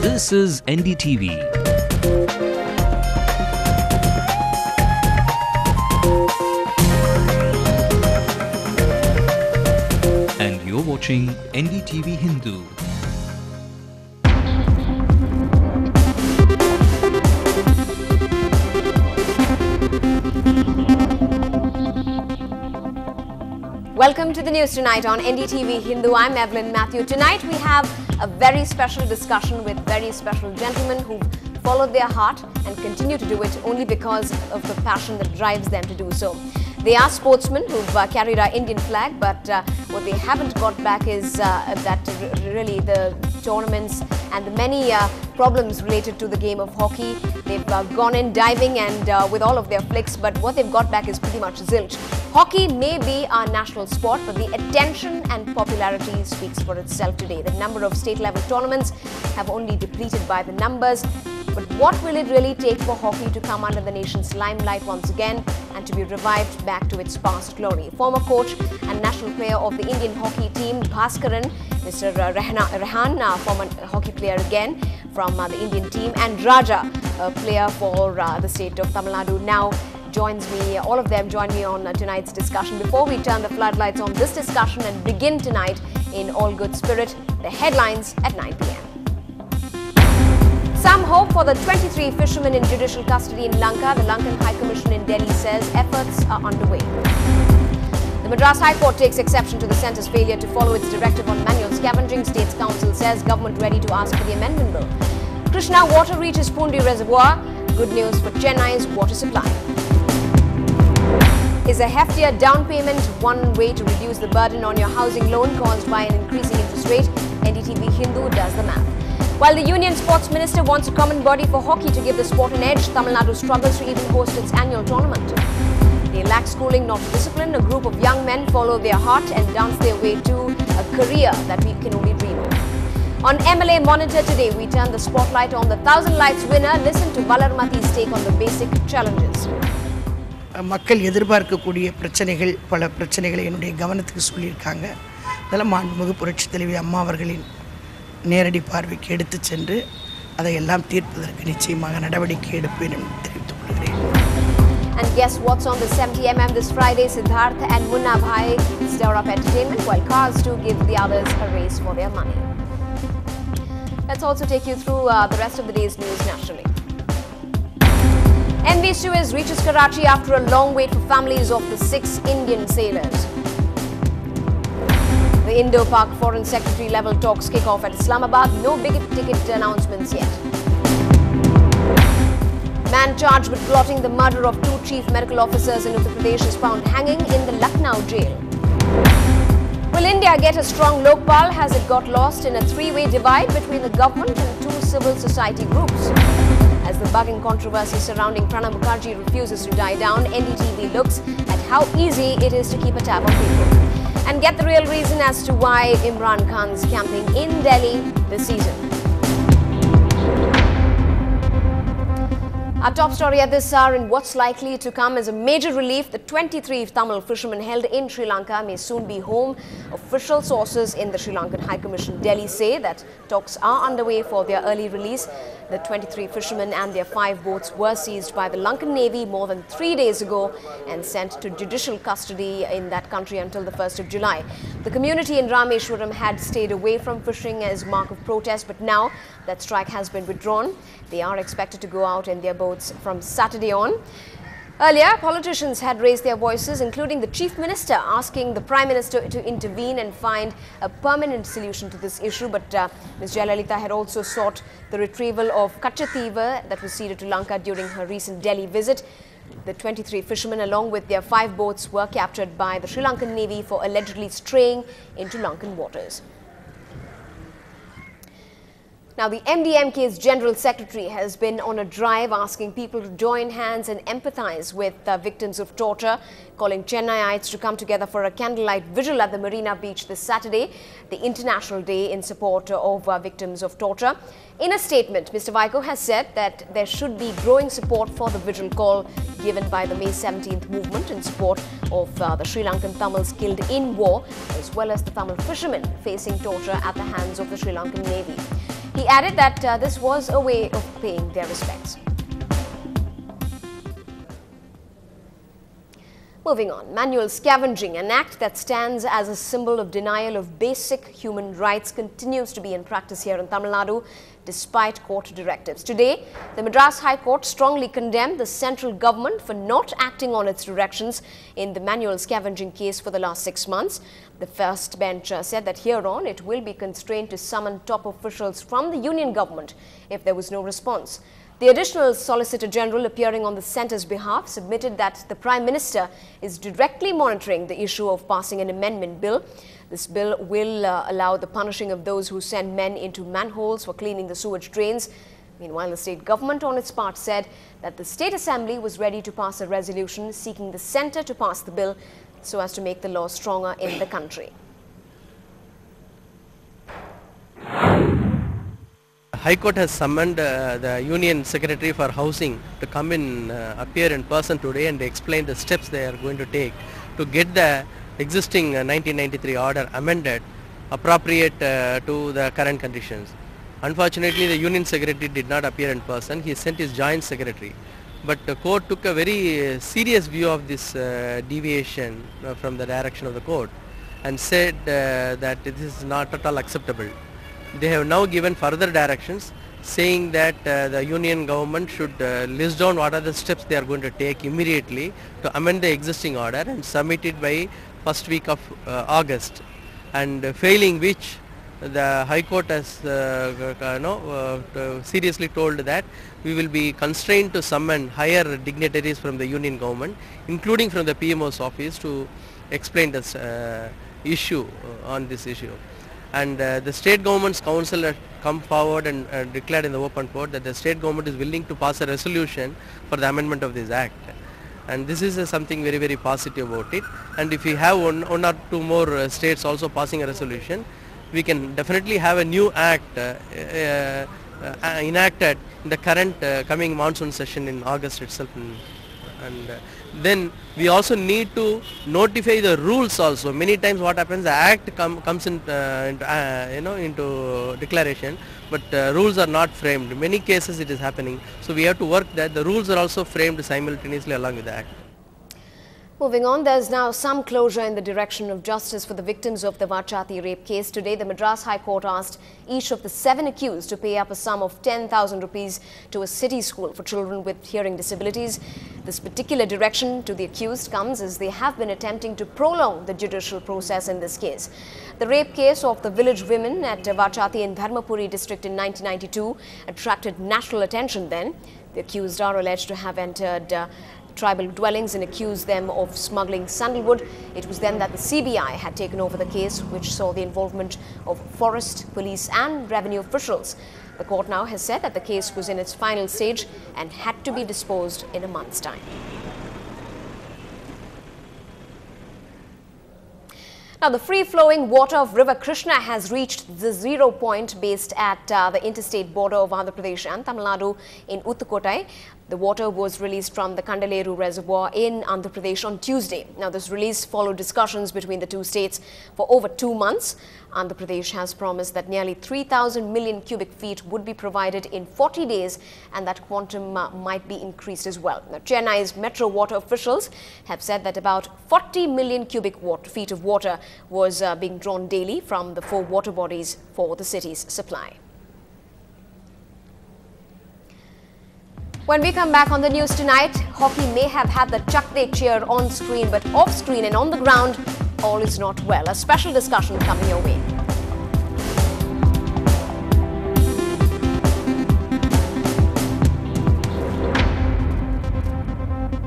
This is NDTV. And you're watching NDTV Hindu. Welcome to the news tonight on NDTV Hindu. I'm Evelyn Matthew. Tonight we have a very special discussion with very special gentlemen who've followed their heart and continue to do it only because of the passion that drives them to do so. They are sportsmen who've carried our Indian flag, but what they haven't got back is that really the tournaments and the many problems related to the game of hockey. They've gone in diving and with all of their flicks, but what they've got back is pretty much zilch. Hockey may be our national sport, but the attention and popularity speaks for itself today. The number of state-level tournaments have only depleted by the numbers. But what will it really take for hockey to come under the nation's limelight once again and to be revived back to its past glory? Former coach and national player of the Indian hockey team, Bhaskaran, Mr. Rehan, former hockey player again from the Indian team, and Raja, a player for the state of Tamil Nadu, now joins me. All of them join me on tonight's discussion. Before we turn the floodlights on this discussion and begin tonight in all good spirit, the headlines at 9 p.m. Some hope for the 23 fishermen in judicial custody in Lanka. The Lankan High Commission in Delhi says efforts are underway. The Madras High Court takes exception to the centre's failure to follow its directive on manual scavenging. States Council says government ready to ask for the amendment bill. Krishna water reaches Pundi Reservoir. Good news for Chennai's water supply. Is a heftier down payment one way to reduce the burden on your housing loan caused by an increasing interest rate? NDTV Hindu does the math. While the Union Sports Minister wants a common body for hockey to give the sport an edge, Tamil Nadu struggles to even host its annual tournament. They lack schooling, not discipline. A group of young men follow their heart and dance their way to a career that we can only dream of. On MLA Monitor today, we turn the spotlight on the 1,000 Lights winner. Listen to Valarmati's take on the basic challenges. மக்கள் எதிர்பார்க்கக்கூடிய பிரச்சனைகள் பல பிரச்சனைகளை என்னுடைய கவனத்துக்கு சொல்லியிருக்காங்க. அதெல்லாம் மாண்புமிகு புரட்சித் தலைவி அம்மா அவர்களின் நேரடி பார்வைக்கு எடுத்து சென்று அதையெல்லாம் தீர்ப்பதற்கு நிச்சயமாக நடவடிக்கை எடுப்பேன் என்று தெரிவித்துக் கொள்கிறேன். And guess what's on the 70mm this Friday? Siddharth and Munna Bhai stir up entertainment while Cars 2 give the others a race for their money. Let's also take you through the rest of the day's news nationally. MV Suez reaches Karachi after a long wait for families of the 6 Indian sailors. The Indo-Pak Foreign Secretary level talks kick off at Islamabad. No big ticket announcements yet. Man charged with plotting the murder of 2 chief medical officers in Uttar Pradesh is found hanging in the Lucknow jail. Will India get a strong Lokpal? Has it got lost in a 3-way divide between the government and 2 civil society groups? As the bugging controversy surrounding Pranab Mukherjee refuses to die down, NDTV looks at how easy it is to keep a tab on people and get the real reason as to why Imran Khan's camping in Delhi this season. Our top story at this hour and what's likely to come is a major relief. The 23 Tamil fishermen held in Sri Lanka may soon be home. Official sources in the Sri Lankan High Commission Delhi say that talks are underway for their early release. The 23 fishermen and their 5 boats were seized by the Lankan Navy more than 3 days ago and sent to judicial custody in that country until the 1st of July. The community in Rameshwaram had stayed away from fishing as mark of protest, but now that strike has been withdrawn. They are expected to go out in their boats from Saturday on. Earlier, politicians had raised their voices, including the Chief Minister, asking the Prime Minister to intervene and find a permanent solution to this issue. But Ms. Jayalalitha had also sought the retrieval of Kachatheva that was ceded to Lanka during her recent Delhi visit. The 23 fishermen, along with their 5 boats, were captured by the Sri Lankan Navy for allegedly straying into Lankan waters. Now, the MDMK's General Secretary has been on a drive asking people to join hands and empathize with victims of torture, calling Chennaiites to come together for a candlelight vigil at the Marina Beach this Saturday, the International Day in support of victims of torture. In a statement, Mr. Vaiko has said that there should be growing support for the vigil call given by the May 17th movement in support of the Sri Lankan Tamils killed in war, as well as the Tamil fishermen facing torture at the hands of the Sri Lankan Navy. He added that this was a way of paying their respects. Moving on, manual scavenging, an act that stands as a symbol of denial of basic human rights, continues to be in practice here in Tamil Nadu despite court directives. Today, the Madras High Court strongly condemned the central government for not acting on its directions in the manual scavenging case for the last 6 months. The first bench said that hereon it will be constrained to summon top officials from the union government if there was no response. The additional Solicitor General, appearing on the centre's behalf, submitted that the Prime Minister is directly monitoring the issue of passing an amendment bill. This bill will allow the punishing of those who send men into manholes for cleaning the sewage drains. Meanwhile, the state government on its part said that the State Assembly was ready to pass a resolution seeking the centre to pass the bill so as to make the law stronger in the country. High Court has summoned the Union Secretary for Housing to come in, appear in person today and explain the steps they are going to take to get the existing 1993 order amended appropriate to the current conditions. Unfortunately, the Union Secretary did not appear in person. He sent his Joint Secretary. But the court took a very serious view of this deviation from the direction of the court and said that this is not at all acceptable. They have now given further directions saying that the union government should list down what are the steps they are going to take immediately to amend the existing order and submit it by first week of August, and failing which the High Court has seriously told that we will be constrained to summon higher dignitaries from the union government, including from the PMO's office, to explain this issue on this issue. And the state government's council has come forward and declared in the open court that the state government is willing to pass a resolution for the amendment of this act. And this is something very, very positive about it. And if we have one or two more states also passing a resolution, we can definitely have a new act enacted in the current coming monsoon session in August itself. And then we also need to notify the rules also. Many times what happens, the act comes into declaration, but rules are not framed. In many cases it is happening. So we have to work that the rules are also framed simultaneously along with the act. Moving on, there's now some closure in the direction of justice for the victims of the Vachati rape case. Today, the Madras High Court asked each of the 7 accused to pay up a sum of 10,000 rupees to a city school for children with hearing disabilities. This particular direction to the accused comes as they have been attempting to prolong the judicial process in this case. The rape case of the village women at Vachati in Dharmapuri district in 1992 attracted national attention then. The accused are alleged to have entered tribal dwellings and accused them of smuggling sandalwood. It was then that the CBI had taken over the case, which saw the involvement of forest, police and revenue officials. The court now has said that the case was in its final stage and had to be disposed in a month's time. Now, the free-flowing water of River Krishna has reached the zero point based at the interstate border of Andhra Pradesh and Tamil Nadu in Uttukottai. The water was released from the Kandaleru reservoir in Andhra Pradesh on Tuesday. Now, this release followed discussions between the two states for over 2 months. Andhra Pradesh has promised that nearly 3,000 million cubic feet would be provided in 40 days, and that quantum might be increased as well. Now, Chennai's metro water officials have said that about 40 million cubic feet of water was being drawn daily from the 4 water bodies for the city's supply. When we come back on the news tonight, hockey may have had the Chak De cheer on screen, but off screen and on the ground, all is not well. A special discussion coming your way.